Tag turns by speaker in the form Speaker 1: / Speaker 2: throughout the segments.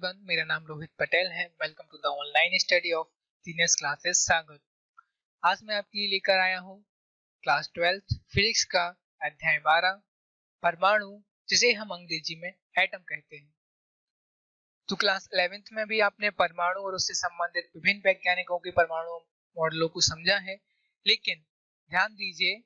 Speaker 1: Everyone, मेरा नाम रोहित पटेल है। Welcome to the online study of seniors classes Sagar. आज मैं आपके लिए लेकर आया हूँ क्लास 12 फिजिक्स का अध्याय 12 परमाणु, जिसे हम अंग्रेजी में एटम कहते हैं। तो क्लास 11th में भी आपने परमाणु और उससे संबंधित विभिन्न वैज्ञानिकों के परमाणु मॉडलों को समझा है, लेकिन ध्यान दीजिए,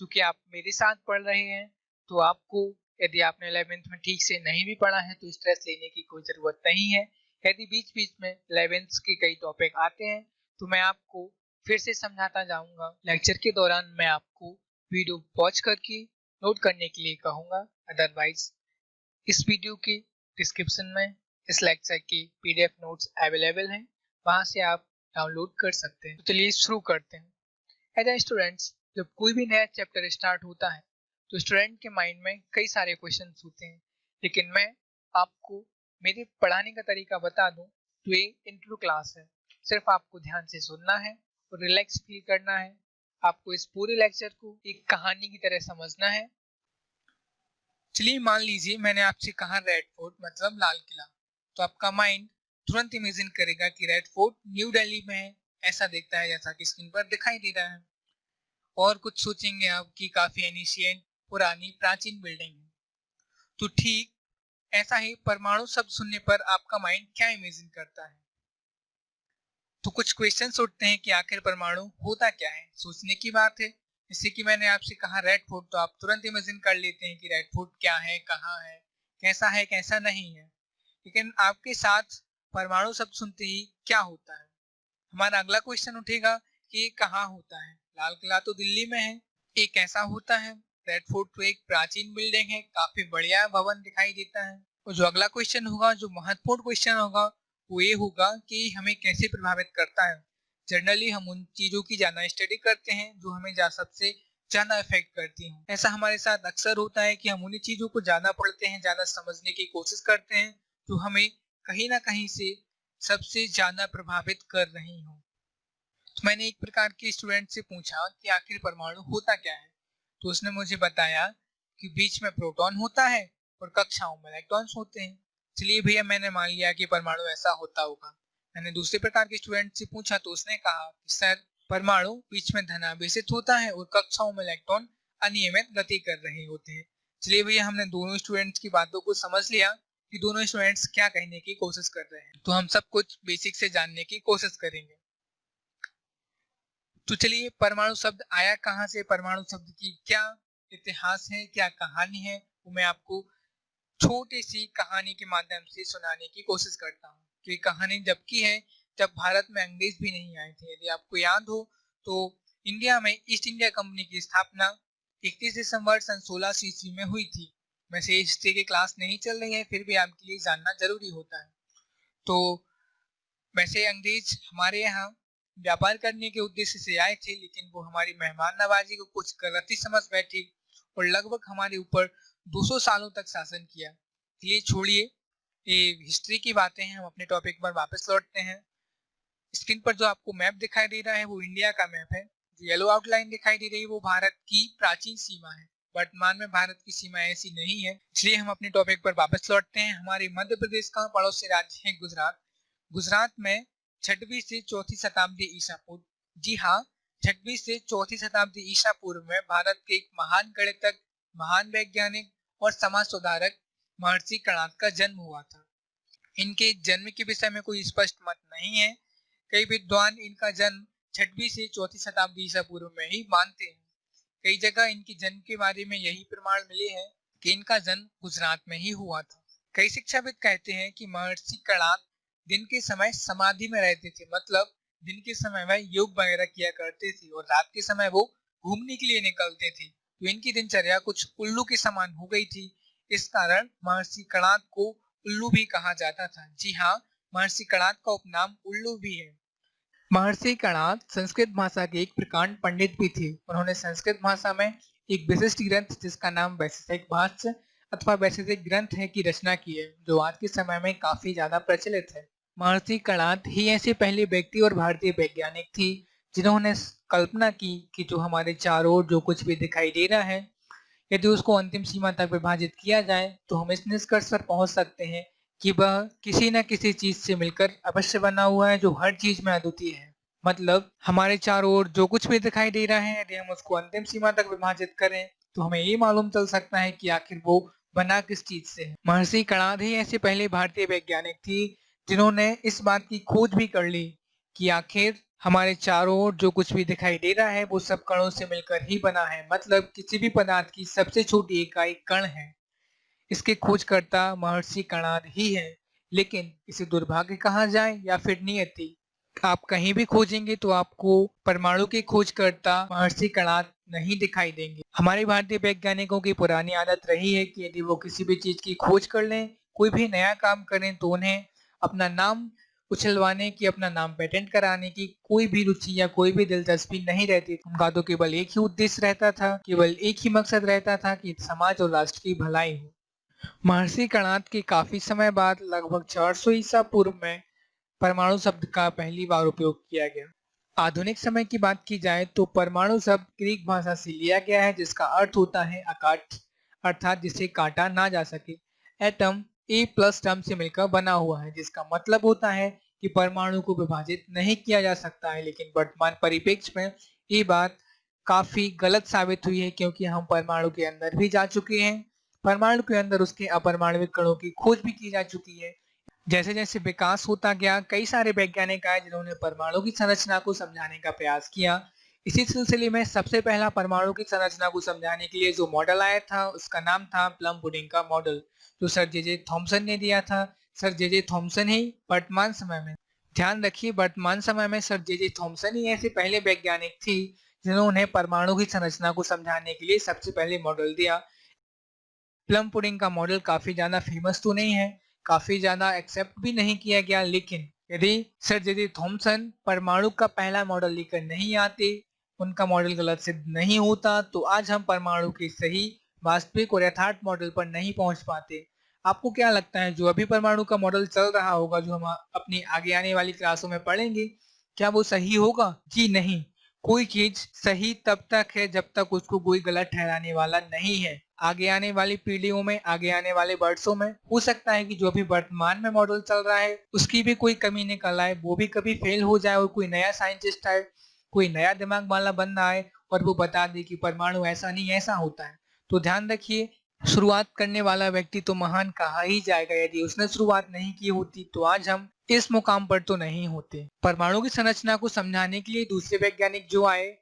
Speaker 1: चूंकि आप मेरे साथ पढ़ रहे हैं तो आपको, यदि आपने 11th में ठीक से नहीं भी पढ़ा है तो स्ट्रेस लेने की कोई जरूरत नहीं है। यदि बीच बीच में 11th के कई टॉपिक आते हैं तो मैं आपको फिर से समझाता जाऊंगा। लेक्चर के दौरान मैं आपको वीडियो पॉज करके नोट करने के लिए कहूंगा। अदरवाइज इस वीडियो के डिस्क्रिप्शन में इस लेक्चर की पीडीएफ नोट्स अवेलेबल हैं, वहां से आप डाउनलोड कर सकते हैं। तो चलिए शुरू करते हैं। एज स्टूडेंट्स, जब कोई भी नया चैप्टर स्टार्ट होता है तो स्टूडेंट के माइंड में कई सारे क्वेश्चंस होते हैं, लेकिन मैं आपको मेरे पढ़ाने का तरीका बता दूं तो ये इंट्रो क्लास है। सिर्फ आपको ध्यान से सुनना है और रिलैक्स फील करना है। आपको इस पूरे लेक्चर को एक कहानी की तरह समझना है। चलिए मान लीजिए मैंने आपसे कहा रेड फोर्ट मतलब लाल किला, तो आपका माइंड तुरंत इमेजिन करेगा कि रेड फोर्ट न्यू दिल्ली में है, ऐसा देखता है जैसा कि स्क्रीन पर दिखाई दे रहा है। और कुछ सोचेंगे आप कि काफी एनिशिएंट पुरानी प्राचीन बिल्डिंग है। तो ठीक ऐसा ही परमाणु शब्द सुनने पर आपका माइंड क्या इमेजिन करता है। तो कुछ क्वेश्चंस उठते हैं कि आखिर परमाणु होता क्या है। सोचने की बात है। जैसे कि मैंने आपसे कहा रेड फोर्ट, तो आप तुरंत इमेजिन कर लेते हैं कि रेड फोर्ट क्या है, कहाँ है, कैसा नहीं है। लेकिन आपके साथ परमाणु शब्द सुनते ही क्या होता है, हमारा अगला क्वेश्चन उठेगा कि ये कहाँ होता है। लाल किला तो दिल्ली में है, ये कैसा होता है। रेड फोर्ट तो एक प्राचीन बिल्डिंग है, काफी बढ़िया भवन दिखाई देता है। और जो अगला क्वेश्चन होगा, जो महत्वपूर्ण क्वेश्चन होगा, वो ये होगा कि हमें कैसे प्रभावित करता है। जनरली हम उन चीजों की ज्यादा स्टडी करते हैं जो हमें सबसे ज्यादा इफेक्ट करती हैं। ऐसा हमारे साथ अक्सर होता है कि हम उन्हीं चीजों को ज्यादा पढ़ते हैं, ज्यादा समझने की कोशिश करते हैं जो हमें कहीं ना कहीं से सबसे ज्यादा प्रभावित कर रही हो। तो मैंने एक प्रकार के स्टूडेंट से पूछा कि आखिर परमाणु होता क्या है, तो उसने मुझे बताया कि बीच में प्रोटॉन होता है और कक्षाओं में इलेक्ट्रॉन्स होते हैं। चलिए भैया, मैंने मान लिया कि परमाणु ऐसा होता होगा। मैंने दूसरे प्रकार के स्टूडेंट से पूछा तो उसने कहा कि सर, परमाणु बीच में धनावेशित होता है और कक्षाओं में इलेक्ट्रॉन अनियमित गति कर रहे होते हैं। चलिए भैया, हमने दोनों स्टूडेंट्स की बातों को समझ लिया कि दोनों स्टूडेंट्स क्या कहने की कोशिश कर रहे हैं। तो हम सब कुछ बेसिक से जानने की कोशिश करेंगे। तो चलिए, परमाणु शब्द आया कहाँ से, परमाणु शब्द की क्या इतिहास है, क्या कहानी है, वो मैं आपको छोटी सी कहानी के माध्यम से सुनाने की कोशिश करता हूँ। तो ये कहानी जब की है जब भारत में अंग्रेज भी नहीं आए थे। यदि आपको याद हो तो इंडिया में ईस्ट इंडिया कंपनी की स्थापना 31 दिसंबर सन 1600 ईस्वी में हुई थी। वैसे हिस्ट्री की क्लास नहीं चल रही है, फिर भी आपके लिए जानना जरूरी होता है। तो वैसे अंग्रेज हमारे यहाँ व्यापार करने के उद्देश्य से आए थे, लेकिन वो हमारी मेहमान नवाजी को कुछ गलत ही समझ बैठे और लगभग हमारे ऊपर 200 सालों तक शासन किया। ये छोड़िए, ये हिस्ट्री की बातें हैं, हम अपने टॉपिक पर वापस लौटते हैं। स्क्रीन पर जो आपको मैप दिखाई दे रहा है वो इंडिया का मैप है। जो येलो आउटलाइन दिखाई दे रही है वो भारत की प्राचीन सीमा है। वर्तमान में भारत की सीमा ऐसी नहीं है। इसलिए हम अपने टॉपिक पर वापस लौटते हैं। हमारे मध्य प्रदेश का पड़ोसी राज्य है गुजरात। गुजरात में 6वीं से 4वीं शताब्दी ईसा पूर्व, जी हाँ, 6वीं से 4वीं शताब्दी ईसा पूर्व में भारत के एक महान गणितज्ञ, महान वैज्ञानिक और समाज सुधारक महर्षि कणाद का जन्म हुआ था। इनके जन्म के विषय में कोई स्पष्ट मत नहीं है। कई विद्वान इनका जन्म 6वीं से 4वीं शताब्दी ईसा पूर्व में ही मानते हैं। कई जगह इनके जन्म के बारे में यही प्रमाण मिले हैं कि इनका जन्म गुजरात में ही हुआ था। कई शिक्षाविद कहते हैं कि महर्षि कणाद दिन के समय समाधि में रहते थे, मतलब दिन के समय वह योग वगैरह किया करते थे और रात के समय वो घूमने के लिए निकलते थे। तो इनकी दिनचर्या कुछ उल्लू के समान हो गई थी। इस कारण महर्षि कणाद को उल्लू भी कहा जाता था। जी हाँ, महर्षि कणाद का उपनाम उल्लू भी है। महर्षि कणाद संस्कृत भाषा के एक प्रकांड पंडित भी थे। उन्होंने संस्कृत भाषा में एक विशिष्ट ग्रंथ जिसका नाम वैशेषिक भाष्य अथवा वैशेषिक ग्रंथ है की रचना की है, जो आज के समय में काफी ज्यादा प्रचलित है। महर्षि कणाद ही ऐसे पहले व्यक्ति और भारतीय वैज्ञानिक थी जिन्होंने कल्पना की कि जो हमारे चारों ओर जो कुछ भी दिखाई दे रहा है, यदि उसको अंतिम सीमा तक विभाजित किया जाए तो हम इस निष्कर्ष पर पहुंच सकते हैं कि वह किसी न किसी चीज से मिलकर अवश्य बना हुआ है जो हर चीज में अद्वितीय है। मतलब हमारे चारों ओर जो कुछ भी दिखाई दे रहा है, यदि हम उसको अंतिम सीमा तक विभाजित करें तो हमें ये मालूम चल सकता है कि आखिर वो बना किस चीज से है। महर्षि कणाद ही ऐसे पहले भारतीय वैज्ञानिक थी जिन्होंने इस बात की खोज भी कर ली कि आखिर हमारे चारों ओर जो कुछ भी दिखाई दे रहा है वो सब कणों से मिलकर ही बना है। मतलब किसी भी पदार्थ की सबसे छोटी इकाई कण है। इसके खोजकर्ता महर्षि कणाद ही है। लेकिन इसे दुर्भाग्य कहा जाए या फिर नियति, आप कहीं भी खोजेंगे तो आपको परमाणु के खोजकर्ता महर्षि कणाद नहीं दिखाई देंगे। हमारे भारतीय वैज्ञानिकों की पुरानी आदत रही है कि यदि वो किसी भी चीज की खोज कर लें, कोई भी नया काम करें, तो उन्हें अपना नाम उछलवाने की, अपना नाम पेटेंट कराने की कोई भी रुचि या कोई भी दिलचस्पी नहीं रहती। उनका तो केवल एक ही उद्देश्य रहता था, केवल एक ही मकसद रहता था कि समाज और राष्ट्र की भलाई हो। महर्षि कणाद के काफी समय बाद लगभग 400 ईसा पूर्व में परमाणु शब्द का पहली बार उपयोग किया गया। आधुनिक समय की बात की जाए तो परमाणु शब्द ग्रीक भाषा से लिया गया है जिसका अर्थ होता है अकाट, अर्थात जिसे काटा ना जा सके। एटम ए प्लस टर्म से मिलकर बना हुआ है जिसका मतलब होता है कि परमाणु को विभाजित नहीं किया जा सकता है। लेकिन वर्तमान परिप्रेक्ष्य में ये बात काफी गलत साबित हुई है क्योंकि हम परमाणु के अंदर भी जा चुके हैं। परमाणु के अंदर उसके अपरमाणविक कणों की खोज भी की जा चुकी है। जैसे जैसे विकास होता गया, कई सारे वैज्ञानिक आए जिन्होंने परमाणु की संरचना को समझाने का प्रयास किया। इसी सिलसिले में सबसे पहला परमाणु की संरचना को समझाने के लिए जो मॉडल आया था उसका नाम था प्लम पुडिंग का मॉडल, जो सर जे थॉमसन ने दिया था। सर जे थॉमसन ही वर्तमान समय में, ध्यान रखिए, वर्तमान समय में सर जे थॉमसन ही ऐसे पहले वैज्ञानिक थी जिन्होंने परमाणु की संरचना को समझाने के लिए सबसे पहले मॉडल दिया। प्लम पुडिंग का मॉडल काफी ज्यादा फेमस तो नहीं है, काफी ज्यादा एक्सेप्ट भी नहीं किया गया, लेकिन यदि सर जे थॉमसन परमाणु का पहला मॉडल लेकर नहीं आते, उनका मॉडल गलत सिद्ध नहीं होता, तो आज हम परमाणु के सही, वास्तविक और यथार्थ मॉडल पर नहीं पहुंच पाते। आपको क्या लगता है जो अभी परमाणु का मॉडल चल रहा होगा, जो हम अपनी आगे आने वाली क्लासों में पढ़ेंगे, क्या वो सही होगा? जी नहीं। कोई चीज सही तब तक है जब तक उसको कोई गलत ठहराने वाला नहीं है। आगे आने वाली पीढ़ियों में, आगे आने वाले वर्षों में हो सकता है कि जो भी वर्तमान में मॉडल चल रहा है उसकी भी कोई कमी निकल आए, वो भी कभी फेल हो जाए और कोई नया साइंटिस्ट आए, कोई नया दिमाग वाला बंदा आए और वो बता दे कि परमाणु ऐसा नहीं ऐसा होता है। तो ध्यान रखिए, शुरुआत करने वाला व्यक्ति तो महान कहा ही जाएगा। यदि उसने शुरुआत नहीं की होती तो आज हम इस मुकाम पर तो नहीं होते। परमाणु की संरचना को समझाने के लिए दूसरे वैज्ञानिक जो आए,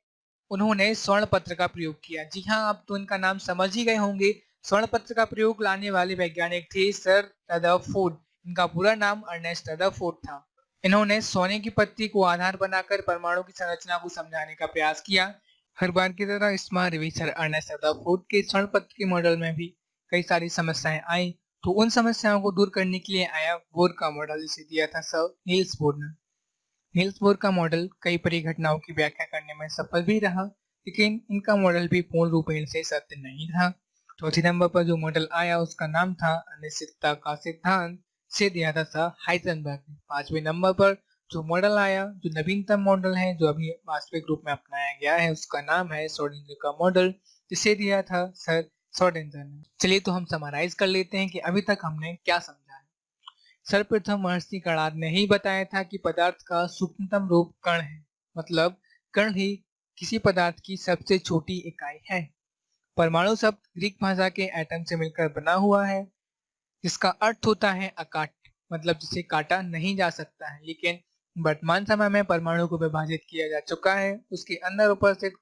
Speaker 1: उन्होंने स्वर्ण पत्र का प्रयोग किया। जी हाँ, आप तो इनका नाम समझ ही गए होंगे। स्वर्ण पत्र का प्रयोग लाने वाले वैज्ञानिक थे सर रदरफोर्ड। इनका पूरा नाम अर्नेस्ट रदरफोर्ड था। इन्होंने सोने की पत्ती को आधार बनाकर परमाणु की संरचना को समझाने का प्रयास किया। हर बार की तरह इस बार भी सर अर्नेस्ट रदरफोर्ड के स्वर्ण पत्र के मॉडल में भी कई सारी समस्याएं आई, तो उन समस्याओं को दूर करने के लिए आया बोर का मॉडल, जिसे दिया था सर नील्स बोर ने। नील्स बोर का मॉडल कई परिघटनाओं की व्याख्या करने में सफल भी रहा, लेकिन इनका मॉडल भी पूर्ण रूपेण से सत्य नहीं था। चौथे नंबर पर जो मॉडल आया उसका नाम था अनिश्चितता का सिद्धांत, से दिया था सर हाइजेनबर्ग ने। पांचवें नंबर पर जो मॉडल आया, जो नवीनतम मॉडल है, जो अभी वास्तविक रूप में अपनाया गया है, उसका नाम है श्रोडिंगर का मॉडल, जिसे दिया था सर श्रोडिंगर ने। चलिए तो हम समराइज कर लेते हैं कि अभी तक हमने क्या समझा है। सर्वप्रथम महर्षि कणाद ने ही बताया था कि पदार्थ का सूक्ष्मतम रूप कण है। मतलब कण ही किसी पदार्थ की सबसे छोटी इकाई है। परमाणु शब्द ग्रीक भाषा के एटम से मिलकर बना हुआ है जिसका अर्थ होता है अकाट, मतलब जिसे काटा नहीं जा सकता है। लेकिन वर्तमान समय में परमाणु को विभाजित किया जा चुका है, उसके अंदर उपस्थित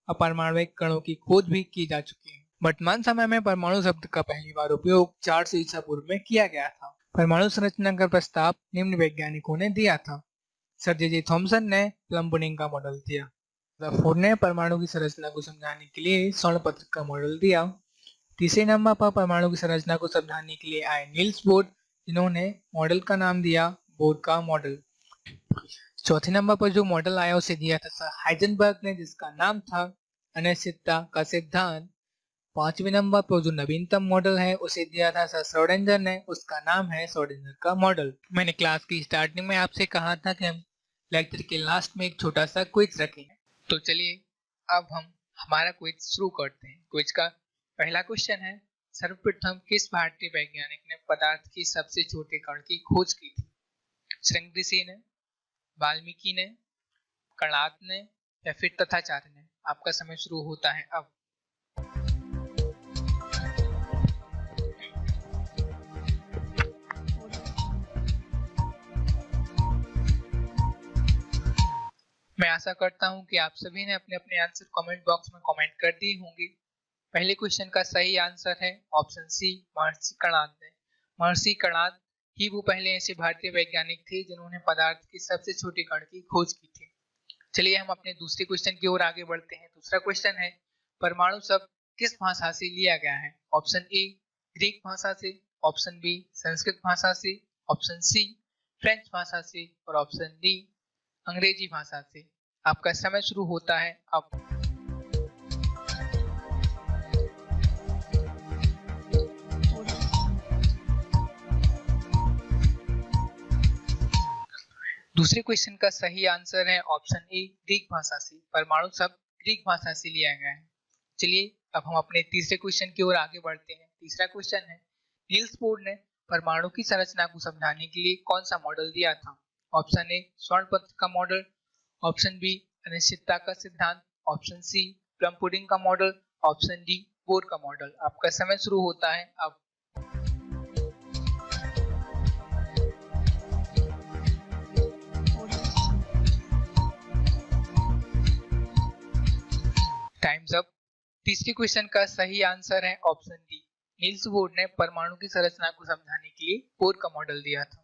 Speaker 1: अपरमाणविक कणों की खोज भी की जा चुकी है। वर्तमान समय में परमाणु शब्द का पहली बार उपयोग 400 ईसा पूर्व में किया गया था। परमाणु संरचना का प्रस्ताव निम्न वैज्ञानिकों ने दिया था। सर जे थॉमसन ने प्लम पुडिंग का मॉडल दिया। रदरफोर्ड ने परमाणु की संरचना को समझाने के लिए स्वर्ण पत्र का मॉडल दिया। तीसरे नंबर पर परमाणु की संरचना को समझाने के लिए आए नील्स बोर, जिन्होंने मॉडल का नाम दिया बोर का मॉडल। चौथे नंबर पर जो मॉडल आया उसे दिया था सर हाइजेनबर्ग ने, जिसका नाम था अनिश्चितता का सिद्धांत। पांचवें नंबर पर जो नवीनतम मॉडल है उसे दिया था सर श्रोडिंगर ने, उसका नाम है श्रोडिंगर का मॉडल। मैंने क्लास की स्टार्टिंग में आपसे कहा था कि हम लेक्चर के लास्ट में एक छोटा सा क्विज रखेंगे, तो चलिए अब हम हमारा क्विज शुरू करते हैं। क्विज का पहला क्वेश्चन है, सर्वप्रथम किस भारतीय वैज्ञानिक ने पदार्थ की सबसे छोटे कण की खोज की थी? श्रृंगऋषि ने, वाल्मीकि ने, कणाद ने या फिर तथाचार्य ने? आपका समय शुरू होता है अब। मैं आशा करता हूं कि आप सभी ने अपने अपने आंसर कमेंट बॉक्स में कमेंट कर दिए होंगे। पहले क्वेश्चन का सही आंसर है ऑप्शन सी, महर्षि कणाद ने। महर्षि कणाद ही वो पहले ऐसे भारतीय वैज्ञानिक थे जिन्होंने पदार्थ की सबसे छोटे कण की खोज की थी। चलिए हम अपने दूसरे क्वेश्चन की ओर आगे बढ़ते हैं। दूसरा क्वेश्चन है, परमाणु शब्द किस भाषा से लिया गया है? ऑप्शन ए ग्रीक भाषा से, ऑप्शन बी संस्कृत भाषा से, ऑप्शन सी फ्रेंच भाषा से और ऑप्शन डी अंग्रेजी भाषा से। आपका समय शुरू होता है अब। दूसरे क्वेश्चन का सही आंसर है ऑप्शन ए ग्रीक भाषा से। परमाणु शब्द ग्रीक भाषा से लिया गया है। चलिए अब हम अपने तीसरे क्वेश्चन की ओर आगे बढ़ते हैं। तीसरा क्वेश्चन है, नील्स बोर ने परमाणु की संरचना को समझाने के लिए कौन सा मॉडल दिया था? ऑप्शन ए स्वर्ण पत्र का मॉडल, ऑप्शन बी अनिश्चितता का सिद्धांत, ऑप्शन सी प्लम पुडिंग का मॉडल, ऑप्शन डी बोर का मॉडल। आपका समय शुरू होता है अब। Times up. तीसरे क्वेश्चन का सही आंसर है ऑप्शन डी। नील्स बोर ने परमाणु की संरचना को समझाने के लिए बोर का मॉडल दिया था।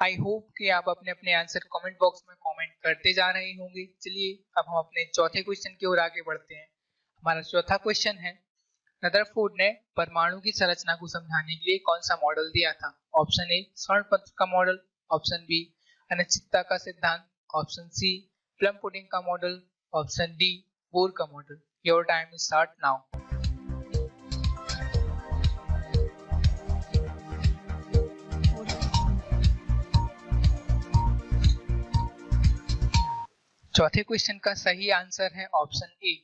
Speaker 1: आई होप कि आप अपने अपने आंसर कमेंट बॉक्स में कमेंट करते जा रहे होंगे। चलिए अब हम अपने चौथे क्वेश्चन की ओर आगे बढ़ते हैं। हमारा चौथा क्वेश्चन है, रदरफोर्ड ने परमाणु की संरचना को समझाने के लिए कौन सा मॉडल दिया था? ऑप्शन ए स्वर्ण पत्र का मॉडल, ऑप्शन बी अनिश्चितता का सिद्धांत, ऑप्शन सी प्लम पुडिंग का मॉडल, ऑप्शन डी बोर का model. Your time start now. चौथे क्वेश्चन का सही आंसर है ऑप्शन ए।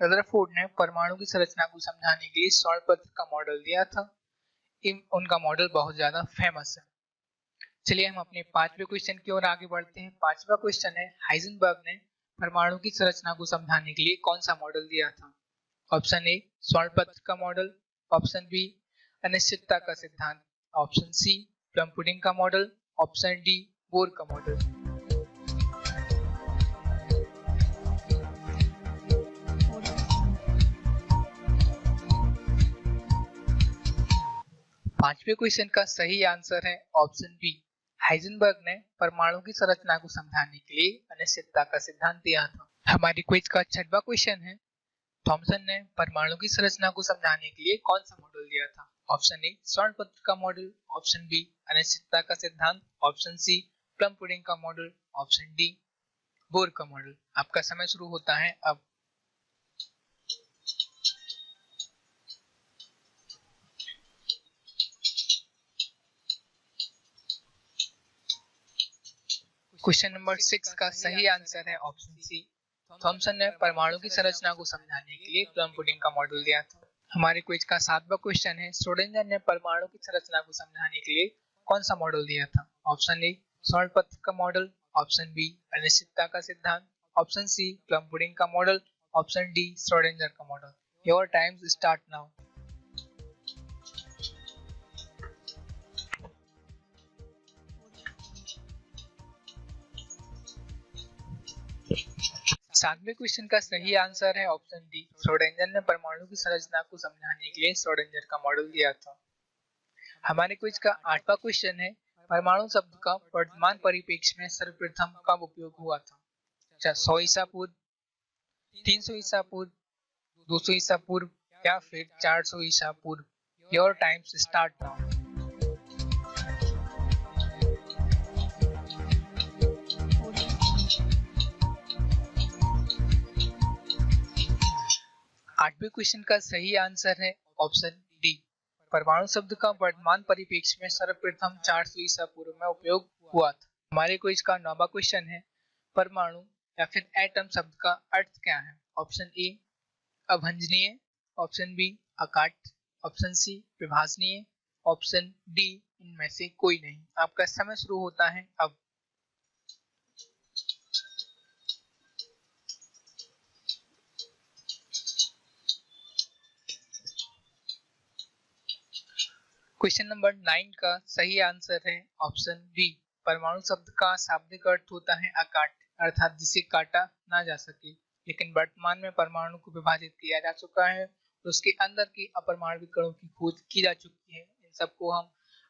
Speaker 1: रदरफोर्ड ने परमाणु की संरचना को समझाने के लिए स्वर्ण पत्र का मॉडल दिया था। उनका मॉडल बहुत ज्यादा फेमस है। चलिए हम अपने पांचवें क्वेश्चन की ओर आगे बढ़ते हैं। पांचवा क्वेश्चन है, हाइजेनबर्ग ने परमाणु की संरचना को समझाने के लिए कौन सा मॉडल दिया था? ऑप्शन ए स्वर्ण पत्र का मॉडल, ऑप्शन बी अनिश्चितता का सिद्धांत, ऑप्शन सी प्लम पुडिंग का मॉडल, ऑप्शन डी बोर का मॉडल। पांचवें क्वेश्चन का सही आंसर है ऑप्शन बी। हाइजेनबर्ग ने परमाणु की संरचना को समझाने के लिए अनिश्चितता का सिद्धांत दिया था। हमारे क्विज का छठवां क्वेश्चन है, थॉमसन ने परमाणु की संरचना को समझाने के लिए कौन सा मॉडल दिया था? ऑप्शन ए स्वर्ण पत्र का मॉडल, ऑप्शन बी अनिश्चितता का सिद्धांत, ऑप्शन सी प्लम पुडिंग का मॉडल, ऑप्शन डी बोर का मॉडल। आपका समय शुरू होता है अब। क्वेश्चन नंबर 6 का सही आंसर है ऑप्शन सी। थॉमसन ने परमाणु की संरचना को समझाने के लिए प्लम पुडिंग का मॉडल दिया था। हमारे क्विज का सातवां क्वेश्चन है, श्रोडिंगर ने परमाणु की संरचना को समझाने के लिए कौन सा मॉडल दिया था? ऑप्शन ए स्वर्ण पत्र का मॉडल, ऑप्शन बी अनिश्चितता का सिद्धांत, ऑप्शन सी प्लम पुडिंग का मॉडल, ऑप्शन डी श्रोडिंगर का model. Your time's start now. सातवें क्वेश्चन का सही आंसर है ऑप्शन डी। श्रोडिंगर ने परमाणु की संरचना को समझाने के लिए श्रोडिंगर का मॉडल दिया था। हमारे क्विज का आठवां क्वेश्चन है, परमाणु शब्द का वर्तमान परिप्रेक्ष्य में सर्वप्रथम कब उपयोग हुआ था? 100 ईसा पूर्व, 300 ईसा पूर्व, 200 ईसा पूर्व या फिर 400 ईसा पूर्व। Your time's start now. आठवें क्वेश्चन का सही आंसर है ऑप्शन डी। परमाणु शब्द का वर्तमान परिप्रेक्ष्य में सर्वप्रथम 400 ईसा पूर्व में उपयोग हुआ था। हमारे क्विज का नौवां क्वेश्चन है, परमाणु या फिर एटम शब्द का अर्थ क्या है? ऑप्शन ए अभंजनीय, ऑप्शन बी अकाट्य, ऑप्शन सी विभाजनीय, ऑप्शन डी इनमें से कोई नहीं। आपका समय शुरू होता है अब। क्वेश्चन नंबर 9 का सही आंसर है ऑप्शन बी। परमाणु शब्द का शाब्दिक अर्थ होता है अकाट्य, अर्थात जिसे काटा ना जा सके। लेकिन वर्तमान में परमाणु को विभाजित किया जा चुका है तो उसके अंदर की अपरमाणविक कणों की खोज की जा चुकी है। इन सबको हम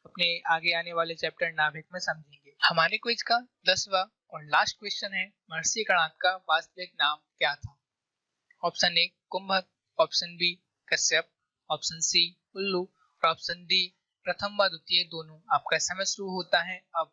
Speaker 1: अपने आगे आने वाले चैप्टर नाभिक में समझेंगे। हमारे क्विज का 10वां और लास्ट क्वेश्चन है, महर्षि कणाद का वास्तविक नाम क्या था? ऑप्शन ए कुंभक, option B Kashyap, option C उल्लू और ऑप्शन डी प्रथम व द्वितीय दोनों। आपका समय शुरू होता है अब।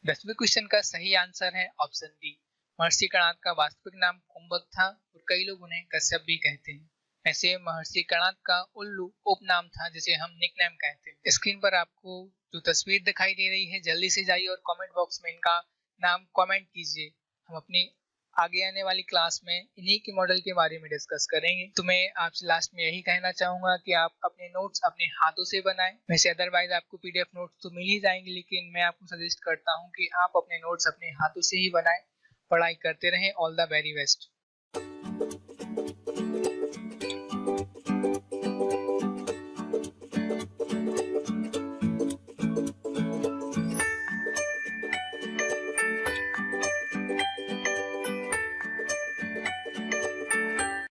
Speaker 1: दसवें क्वेश्चन का सही आंसर है ऑप्शन डी। महर्षि कणाद का वास्तविक नाम कुंभक था और कई लोग उन्हें कश्यप भी कहते हैं। ऐसे महर्षि कणाद का उल्लू उपनाम था जिसे हम निकनेम कहते हैं। स्क्रीन पर आपको जो तस्वीर दिखाई दे रही है, जल्दी से जाइए और कमेंट बॉक्स में इनका नाम कमेंट कीजिए। हम अपनी आगे आने वाली क्लास में इन्हीं के मॉडल के बारे में डिस्कस करेंगे। तो मैं आपसे लास्ट में यही कहना चाहूंगा कि आप अपने नोट्स अपने हाथों से बनाएं। वैसे अदरवाइज आपको पीडीएफ नोट्स तो मिल ही जाएंगे, लेकिन मैं आपको सजेस्ट करता हूं कि आप अपने नोट्स अपने हाथों से ही बनाएं। पढ़ाई करते रहें। All the very best.